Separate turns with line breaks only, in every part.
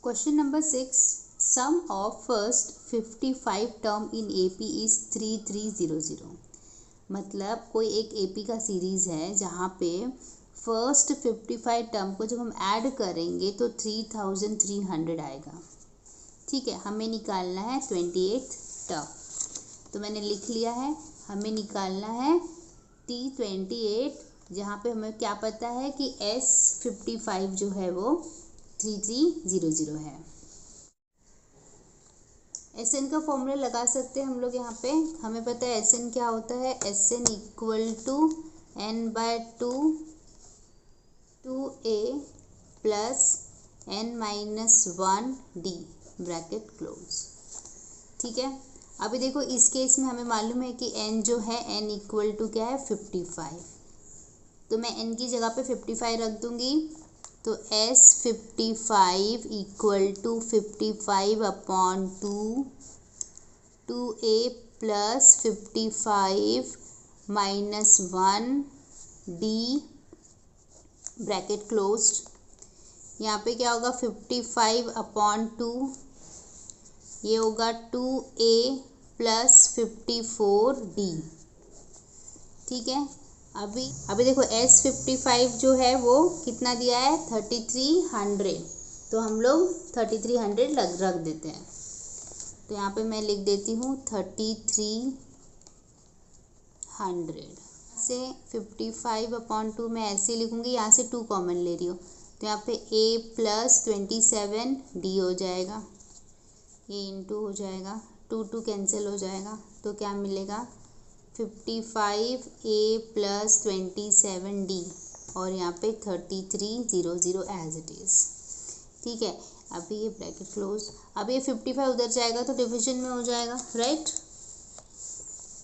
Question number 6. Sum of first 55 term in AP is 3300. मतलब कोई एक AP का सीरीज़ है जहाँ पे फर्स्ट 55 टर्म को जब हम ऐड करेंगे तो 3300 आएगा। ठीक है, हमें निकालना है 28 टर्म। तो मैंने लिख लिया है, हमें निकालना है T28, जहाँ पे हमें क्या पता है कि S55 जो है वो 3300 है। SN का फॉर्मूला लगा सकते हैं हम लोग यहाँ पे। हमें पता है SN क्या होता है, SN equal to n/2 2a plus n-1 d bracket close. ठीक है, अभी देखो इस केस में हमें मालूम है कि n जो है n इक्वल टू क्या है 55, तो मैं n की जगह पे 55 रख दूंगी। तो S55 equal to 55/2 2a plus 55 minus 1 d bracket closed. यहाँ पे क्या होगा 55/2, ये होगा 2a प्लस 54d। ठीक है, अभी देखो S55 जो है वो कितना दिया है 3300, तो हम लोग 3300 रख देते हैं। तो यहाँ पे मैं लिख देती हूँ 3300 से 55/2 मैं ऐसे लिखूँगी, यहाँ से 2 कॉमन ले रही हूँ, तो यहाँ पे a प्लस 27d हो जाएगा, ये इंटू हो जाएगा, 2 कैंसिल हो जाएगा, तो क्या मिलेगा 55a प्लस 27d और यहाँ पे 3300 एज इट इज़। ठीक है, अभी ये ब्रैकेट क्लोज। अब ये 55 उधर जाएगा तो डिवीजन में हो जाएगा, राइट।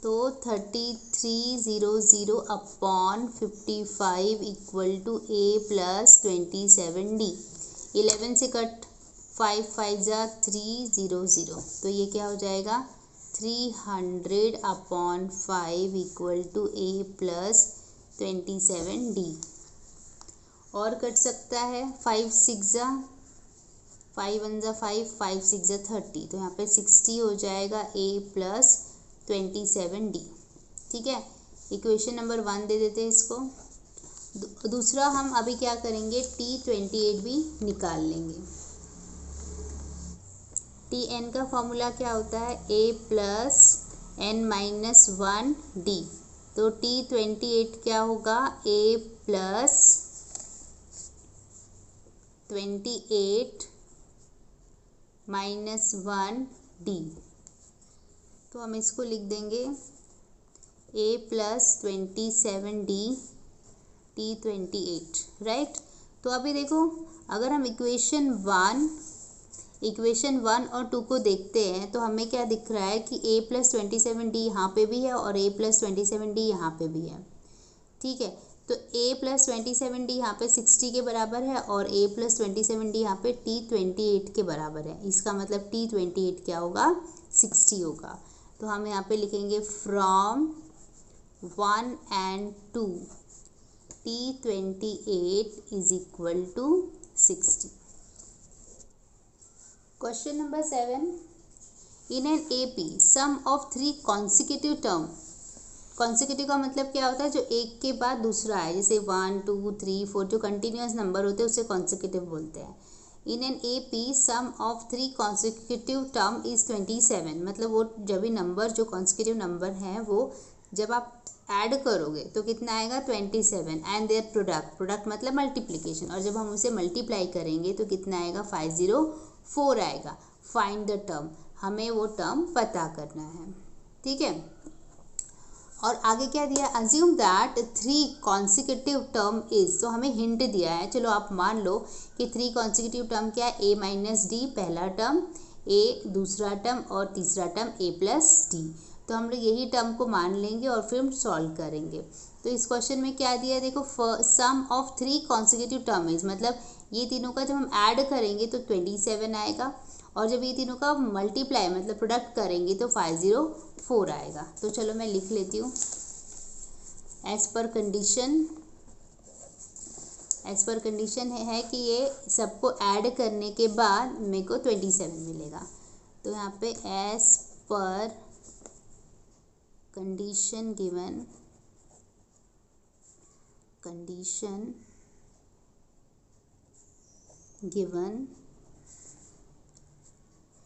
तो 3300 upon 55 equal to a plus 27d। 11 से कट, 5 5 जा 300, तो ये क्या हो जाएगा 300/5 equal to a plus 27d। और कट सकता है, 5 6 जा 5 1 जा 5 5 6 जा 30, तो यहाँ पे 60 हो जाएगा a प्लस 27d। ठीक है, इक्वेशन नंबर 1 दे देते हैं इसको। दूसरा हम अभी क्या करेंगे, T28 भी निकाल लेंगे। Tn का फॉर्मूला क्या होता है, a प्लस n-1 d। तो T28 क्या होगा, a प्लस 28 माइनस 1 d। तो हम इसको लिख देंगे a plus 27d T28, right. तो अभी देखो अगर हम इक्वेशन 1 और 2 को देखते हैं तो हमें क्या दिख रहा है कि a प्लस 27d यहाँ पे भी है और a प्लस 27d यहाँ पे भी है। ठीक है, तो a प्लस 27d यहाँ पे 60 के बराबर है और a प्लस 27d यहाँ पे T28 के बराबर है। इसका मतलब T28 क्या होगा, 60 होगा। तो हम यहाँ पे लिखेंगे from 1 and 2 T28 is equal to 60। Question number 7. In an AP, sum of 3 consecutive term. Consecutive का मतलब क्या होता है, जो एक के बाद दूसरा है, जैसे 1 2 3 4 जो कंटिन्यूस नंबर होते हैं उसे consecutive बोलते हैं। In an AP, sum of 3 consecutive term is 27। मतलब वो जब भी नंबर जो consecutive नंबर हैं वो जब आप ऐड करोगे तो कितना आएगा 27 एंड देयर प्रोडक्ट मतलब मल्टीप्लिकेशन, और जब हम उसे मल्टीप्लाई करेंगे तो कितना आएगा 504 आएगा। फाइंड द टर्म, हमें वो टर्म पता करना है। ठीक है, और आगे क्या दिया, assume that 3 consecutive term is. तो हमें हिंट दिया है, चलो आप मान लो कि 3 कॉन्सिक्यूटिव टर्म क्या है, a माइनस डी पहला टर्म, a दूसरा टर्म और तीसरा टर्म a प्लस डी। तो हम लोग यही टर्म को मान लेंगे और फिर हम सॉल्व करेंगे। तो इस क्वेश्चन में क्या दिया है, देखो सम ऑफ 3 कॉन्सिक्यूटिव टर्म इज, मतलब ये तीनों का जब हम ऐड करेंगे तो 27 आएगा, और जब ये तीनों का मल्टीप्लाई मतलब प्रोडक्ट करेंगे तो 504 आएगा। तो चलो मैं लिख लेती हूँ, as per condition as per condition है कि ये सबको ऐड करने के बाद मेरे को 27 मिलेगा। तो यहाँ पे as per condition given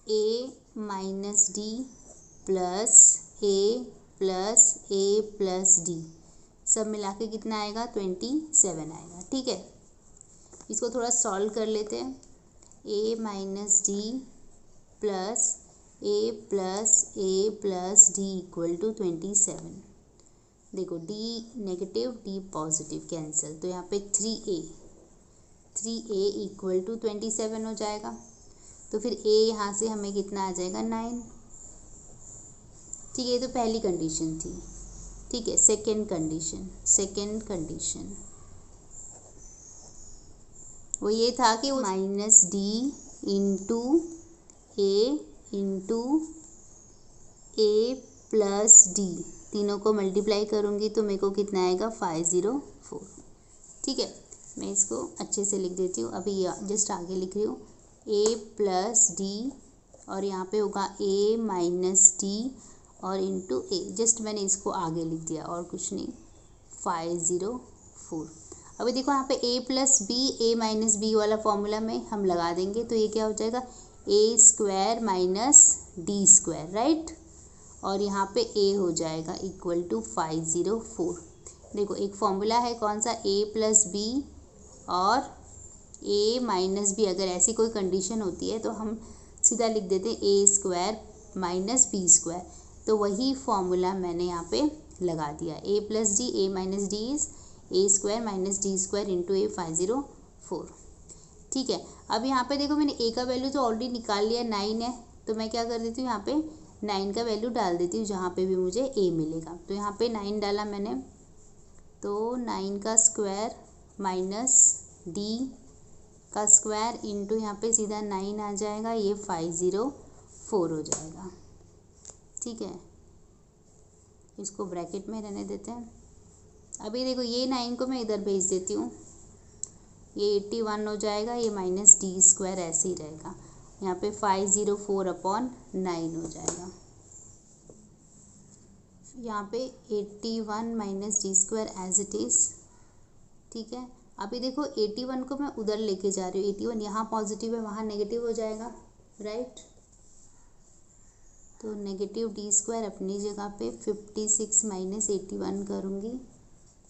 a minus d plus a plus d सब मिला के कितना आएगा 27 आएगा। ठीक है, इसको थोड़ा सॉल्व कर लेते हैं। a minus d plus a plus d equal to 27। देखो d negative d positive cancel, तो यहाँ पे 3a इक्वल टू 27 हो जाएगा। तो फिर a यहाँ से हमें कितना आ जाएगा 9। ठीक है, ये तो पहली कंडीशन थी। ठीक है, सेकेंड कंडीशन वो ये था कि माइनस डी इंटू ए प्लस डी तीनों को मल्टीप्लाई करूँगी तो मेरे को कितना आएगा 504। ठीक है, मैं इसको अच्छे से लिख देती हूँ। अभी जस्ट आगे लिख रही हूँ a प्लस डी और यहाँ पे होगा a माइनस डी और इंटू ए। जस्ट मैंने इसको आगे लिख दिया और कुछ नहीं, 504। अभी देखो यहाँ पे a plus b a minus b वाला फॉर्मूला में हम लगा देंगे तो ये क्या हो जाएगा a square minus d square, right. और यहाँ पे a हो जाएगा इक्वल टू 504। देखो एक फॉर्मूला है कौन सा, a प्लस बी और a माइनस बी। अगर ऐसी कोई कंडीशन होती है तो हम सीधा लिख देते हैं a square minus b square. तो वही फॉर्मूला मैंने यहाँ पे लगा दिया, a plus d a minus d is a square minus d square into a 504। ठीक है, अब यहाँ पे देखो मैंने a का वैल्यू तो ऑलरेडी निकाल लिया, 9 है। तो मैं क्या कर देती हूँ, यहाँ पे 9 का वैल्यू डाल देती हूँ जहाँ पे भी मुझे a मिलेगा। तो यहाँ पे 9 डाला मैंने, तो 9 का स्क्वायर माइनस d का स्क्वायर इंटू यहाँ पे सीधा 9 आ जाएगा, ये 504 हो जाएगा। ठीक है, इसको ब्रैकेट में रहने देते हैं। अभी देखो ये 9 को मैं इधर भेज देती हूँ, ये 81 हो जाएगा, ये माइनस डी स्क्वायर ऐसे ही रहेगा। यहाँ पे 504/9 हो जाएगा। यहाँ पे 81 minus d square as it is. ठीक है, अभी देखो 81 को मैं उधर लेके जा रही हूँ, 81 यहाँ पॉजिटिव है वहाँ नेगेटिव हो जाएगा, राइट। तो नेगेटिव डी स्क्वायर अपनी जगह पे 56 माइनस 81 करूँगी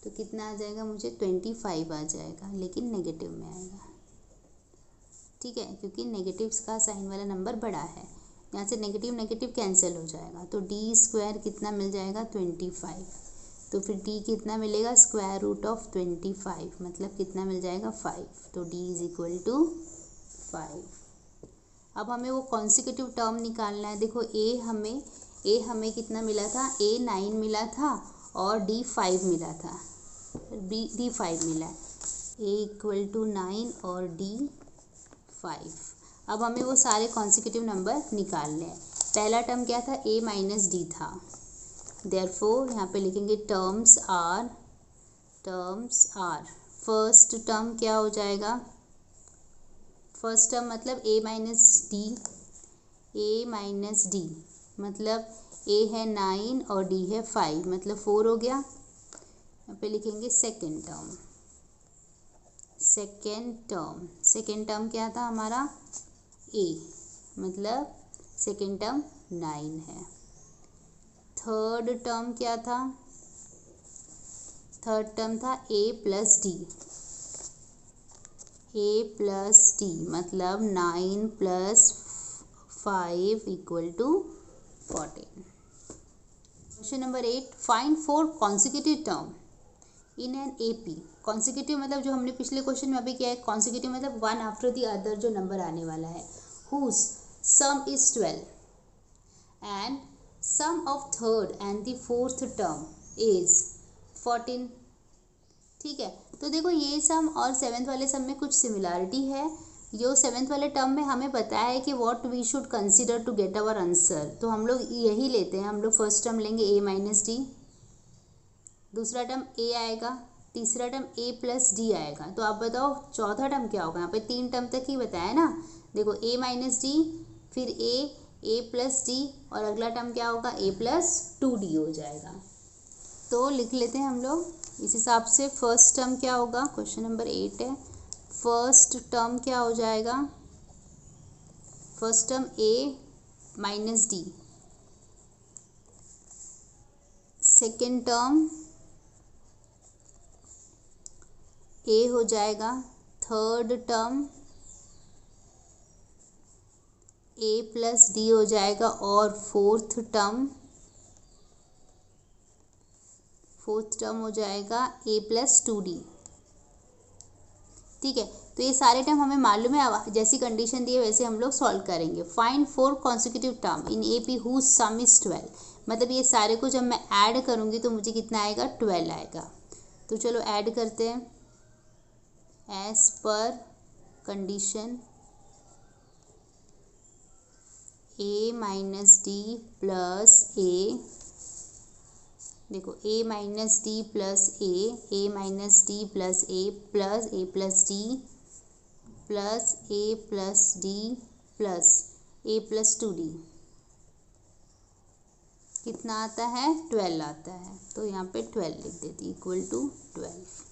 तो कितना आ जाएगा, मुझे 25 आ जाएगा, लेकिन नेगेटिव में आएगा। ठीक है, क्योंकि नेगेटिव्स का साइन वाला नंबर बड़ा है, यहाँ से नेगेटिव नेगेटिव कैंसिल हो जाएगा। तो डी स्क्वायर कितना मिल जाएगा 25। तो फिर डी कितना मिलेगा, स्क्वायर रूट ऑफ 25, मतलब कितना मिल जाएगा 5। तो डी इज इक्वल टू 5। अब हमें वो कॉन्सिक्यूटिव टर्म निकालना है। देखो ए हमें कितना मिला था, a 9 मिला था और d 5 मिला था, d 5 मिला है, a इक्वल टू 9 और d 5। अब हमें वो सारे कॉन्सिक्यूटिव नंबर निकालने हैं। पहला टर्म क्या था, a माइनस डी था, देयरफॉर यहाँ पे लिखेंगे टर्म्स आर। फर्स्ट टर्म क्या हो जाएगा, फर्स्ट टर्म मतलब a माइनस डी मतलब a है 9 और d है 5 मतलब 4 हो गया। यहाँ पे लिखेंगे सेकेंड टर्म क्या था हमारा, a मतलब सेकेंड टर्म 9 है। थर्ड टर्म क्या था, थर्ड टर्म था a प्लस डी मतलब 9 plus 5 equal to 14। Question number 8, find 4 consecutive term in an AP। Consecutive मतलब जो हमने पिछले क्वेश्चन में अभी किया है, कॉन्सिक्यूटिव मतलब वन आफ्टर द अदर जो नंबर आने वाला है। Whose sum is 12 and sum of third and the fourth term is 14। ठीक है, तो देखो ये सम और सेवेंथ वाले सम में कुछ सिमिलरिटी है। जो सेवेंथ वाले टर्म में हमें बताया है कि what we should consider to get our answer, तो हम लोग यही लेते हैं। हम लोग फर्स्ट टर्म लेंगे a माइनस डी, दूसरा टर्म a आएगा तीसरा टर्म ए प्लस डी आएगा। तो आप बताओ चौथा टर्म क्या होगा। यहाँ पे 3 टर्म तक ही बताया ना। देखो ए माइनस डी, फिर ए प्लस डी, और अगला टर्म क्या होगा, ए प्लस 2d हो जाएगा। तो लिख लेते हैं हम लोग इस हिसाब से। फर्स्ट टर्म क्या होगा, क्वेश्चन नंबर 8 है। फर्स्ट टर्म क्या हो जाएगा, फर्स्ट टर्म ए माइनस डी, सेकेंड टर्म ए हो जाएगा, थर्ड टर्म ए प्लस डी हो जाएगा, और फोर्थ टर्म हो जाएगा ए प्लस 2d। ठीक है, तो ये सारे टर्म हमें मालूम है। जैसी कंडीशन दी है वैसे हम लोग सॉल्व करेंगे। Find 4 consecutive term in A P whose sum is 12। मतलब ये सारे को जब मैं ऐड करूँगी तो मुझे कितना आएगा, 12 आएगा। तो चलो ऐड करते हैं। एज पर कंडीशन ए माइनस डी प्लस ए, देखो ए माइनस डी प्लस ए माइनस डी प्लस ए प्लस ए प्लस डी प्लस ए प्लस डी प्लस ए प्लस 2d कितना आता है, 12 आता है। तो यहाँ पे 12 लिख देती, इक्वल टू 12।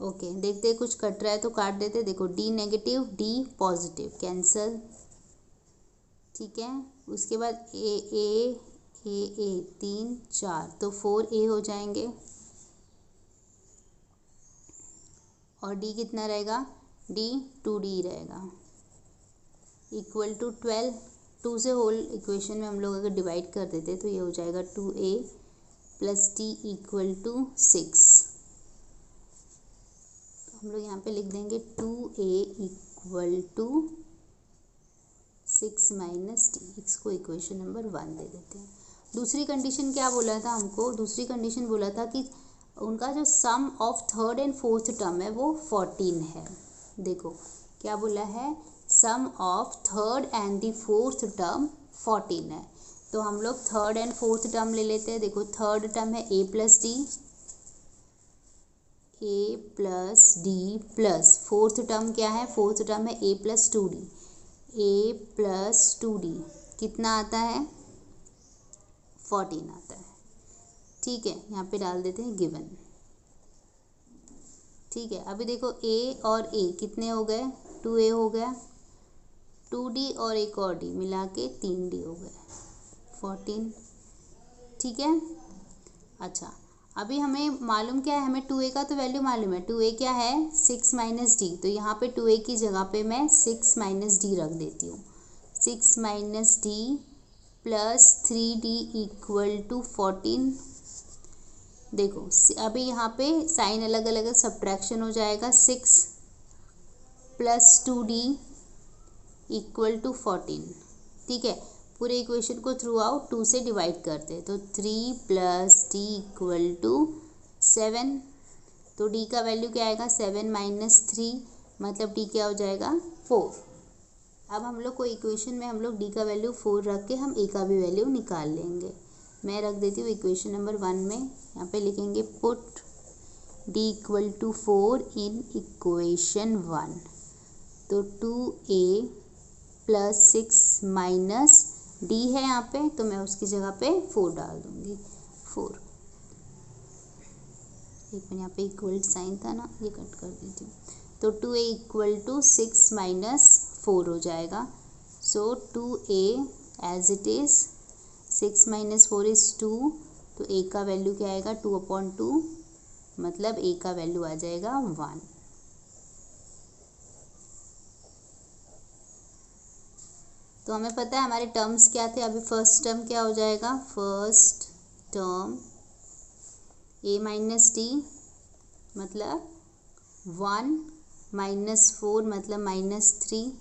ओके, देखते कुछ कट रहा है तो काट देते। देखो D negative D positive, cancel. ठीक है, उसके बाद ए 3 4, तो 4a हो जाएंगे, और d कितना रहेगा, d 2d रहेगा, इक्वल टू 12। 2 से होल इक्वेशन में हम लोग अगर डिवाइड कर देते तो ये हो जाएगा 2a plus d equal to 6। तो हम लोग यहाँ पे लिख देंगे 2a equal to 6 minus d. इसको इक्वेशन नंबर 1 दे देते हैं। दूसरी कंडीशन क्या बोला था हमको, दूसरी कंडीशन बोला था कि उनका जो sum of third and fourth term है वो 14 है। देखो क्या बोला है, sum of third and the fourth term 14 है। तो हम लोग थर्ड एंड फोर्थ टर्म ले लेते हैं। देखो थर्ड टर्म है A plus D plus fourth term क्या है, फोर्थ टर्म है ए प्लस 2d कितना आता है, 14 आता है। ठीक है, यहाँ पे डाल देते हैं गिवन। ठीक है, अभी देखो a और a कितने हो गए, 2a हो गया, 2d और एक और d मिला के 3d हो गए, 14। ठीक है, अच्छा अभी हमें मालूम क्या है, हमें 2a का तो वैल्यू मालूम है। 2a क्या है, 6 माइनस डी। तो यहाँ पे 2a की जगह पे मैं 6 माइनस डी रख देती हूँ। 6 minus d plus 3d equal to 14। देखो अभी यहाँ पे साइन अलग अलग सब्ट्रैक्शन हो जाएगा। 6 प्लस 2d इक्वल टू 14। ठीक है, पूरे इक्वेशन को थ्रू आउट 2 से डिवाइड करते हैं। तो 3 प्लस डी इक्वल टू 7। तो d का वैल्यू क्या आएगा, 7 माइनस 3, मतलब d क्या हो जाएगा, 4। अब हम लोग को इक्वेशन में हम लोग d का वैल्यू 4 रख के हम a का भी वैल्यू निकाल लेंगे। मैं रख देती हूँ इक्वेशन नंबर 1 में। यहाँ पे लिखेंगे put d equal to 4 in equation 1। तो 2a प्लस 6 माइनस d है यहाँ पे, तो मैं उसकी जगह पे 4 डाल दूँगी, 4। एक मिनट, यहाँ पे इक्वल साइन था ना, ये कट कर देती हूँ। तो 2a इक्वल टू 6 माइनस 4 हो जाएगा। So 2a as it is, 6 minus 4 is 2। तो a का वैल्यू क्या आएगा, 2/2, मतलब a का वैल्यू आ जाएगा 1। तो हमें पता है हमारे टर्म्स क्या थे। अभी फर्स्ट टर्म क्या हो जाएगा, first term a minus D मतलब 1 माइनस 4 मतलब माइनस 3।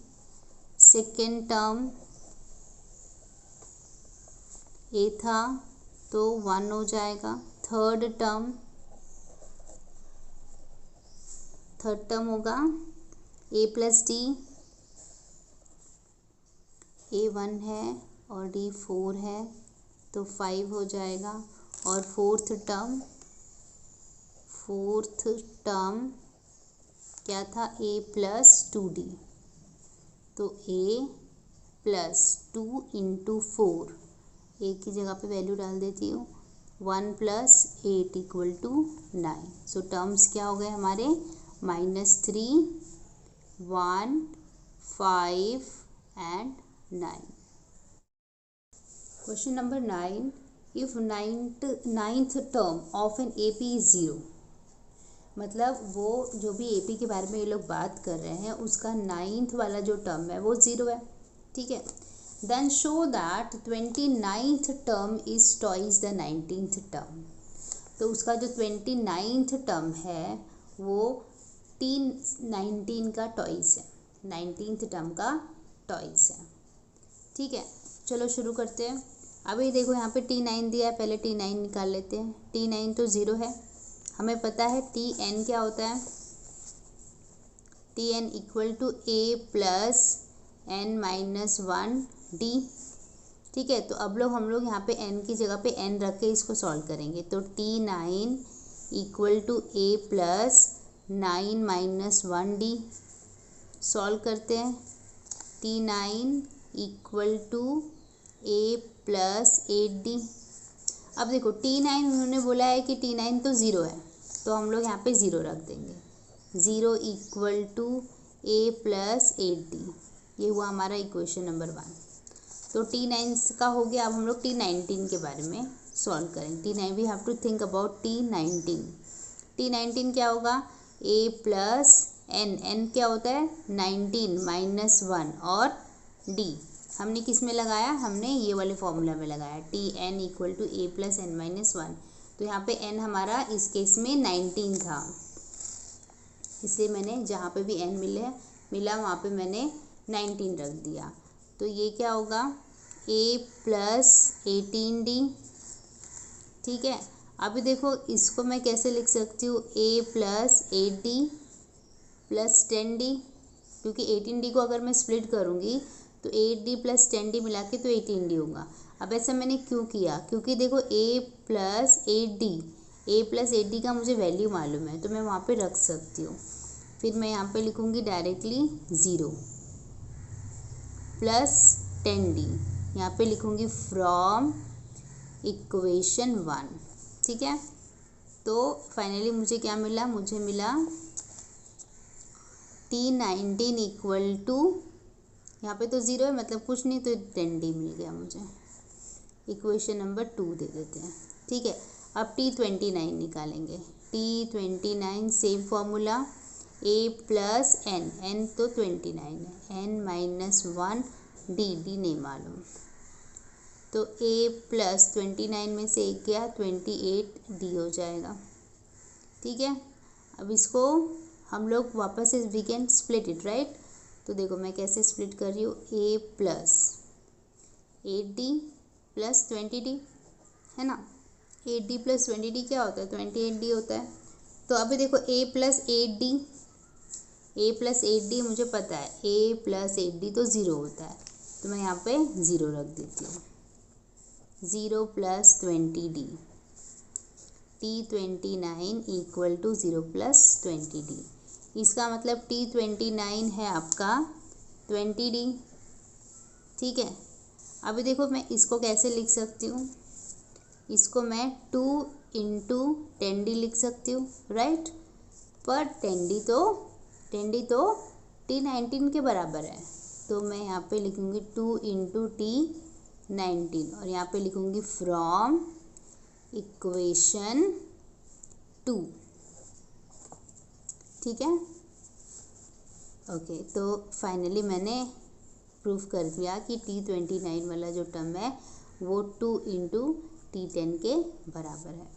सेकेंड टर्म a था तो 1 हो जाएगा। थर्ड टर्म होगा a प्लस डी, a 1 है और d 4 है तो 5 हो जाएगा। और फोर्थ टर्म फोर्थ टर्म क्या था, a प्लस 2d, तो a प्लस 2 इंटू 4, a की जगह पे वैल्यू डाल देती हूँ, 1 plus 8 equal to 9। So terms क्या हो गए हमारे, -3, 1, 5 and 9। Question number 9, if ninth term of an AP is 0, मतलब वो जो भी AP के बारे में ये लोग बात कर रहे हैं उसका 9th वाला जो टर्म है वो 0 है, ठीक है। Then show that 29th term is twice the 19th term, तो उसका जो 29th टर्म है वो 19 का ट्वाइस है, 19th टर्म का ट्वाइस है, ठीक है। चलो शुरू करते हैं। अभी देखो यहाँ पे T9 दिया है, पहले T9 निकाल लेते हैं। T9 तो 0 है, हमें पता है Tn क्या होता है, Tn equal to a plus n minus 1d, ठीक है। तो अब हम लोग यहाँ पे n की जगह पे n रख के इसको सॉल्व करेंगे, तो T9 equal to a plus 9 minus 1d, solve करते हैं। T9 equal to a plus 8d। अब देखो T9 उन्होंने बोला है कि T9 तो 0 है, तो हम लोग यहाँ पे 0 रख देंगे, 0 equal to a plus 8d, ये हुआ हमारा इक्वेशन नंबर 1। तो T9 का हो गया। अब हम लोग T19 के बारे में सॉल्व करेंगे। T9 we have to think about T19। T19 क्या होगा, a प्लस n क्या होता है 19 माइनस 1 और d हमने किस में लगाया, हमने ये वाले फॉर्मूला में लगाया, Tn equal to a plus n minus 1। तो यहाँ पे n हमारा इस केस में 19 था, इसलिए मैंने जहाँ पे भी n मिला वहाँ पे मैंने 19 रख दिया। तो ये क्या होगा, a प्लस 18d, ठीक है। अभी देखो इसको मैं कैसे लिख सकती हूँ, a plus 8d plus 10d, क्योंकि 18d को अगर मैं स्प्लिट करूँगी तो 8d प्लस 10d मिला के तो 18d होगा। अब ऐसा मैंने क्यों किया, क्योंकि देखो a प्लस 8d का मुझे वैल्यू मालूम है, तो मैं वहाँ पे रख सकती हूँ। फिर मैं यहाँ पे लिखूँगी डायरेक्टली 0 प्लस 10d, यहाँ पे लिखूँगी फ्रॉम इक्वेशन 1, ठीक है। तो फाइनली मुझे क्या मिला, मुझे मिला T19 इक्वल टू, यहाँ पे तो 0 है मतलब कुछ नहीं, तो 10d मिल गया मुझे। इक्वेशन नंबर 2 दे देते हैं, ठीक है। अब T29 निकालेंगे। T29 same formula, a plus n तो 29 है, n माइनस 1d नहीं मालूम, तो a प्लस 29 में से एक गया 28d हो जाएगा, ठीक है। अब इसको हम लोग वापस से we can split it, right. तो देखो मैं कैसे स्प्लिट कर रही हूँ, a plus 8d plus 20d, है ना। 8d प्लस 20d क्या होता है, 28d होता है। तो अभी देखो a प्लस 8d मुझे पता है, a प्लस 8d तो 0 होता है, तो मैं यहाँ पे 0 रख देती हूँ। 0 plus 20d, T29 equal to 0 plus 20d, इसका मतलब T29 है आपका 20d, ठीक है। अभी देखो मैं इसको कैसे लिख सकती हूँ, इसको मैं 2 इंटू 10d लिख सकती हूँ, राइट। पर 10d तो T19 के बराबर है, तो मैं यहाँ पे लिखूँगी 2 इंटू T19 और यहाँ पे लिखूँगी फ्रॉम इक्वेशन 2, ठीक है। ओके, तो फाइनली मैंने प्रूफ कर दिया कि T29 वाला जो टर्म है वो 2 इंटू T10 के बराबर है।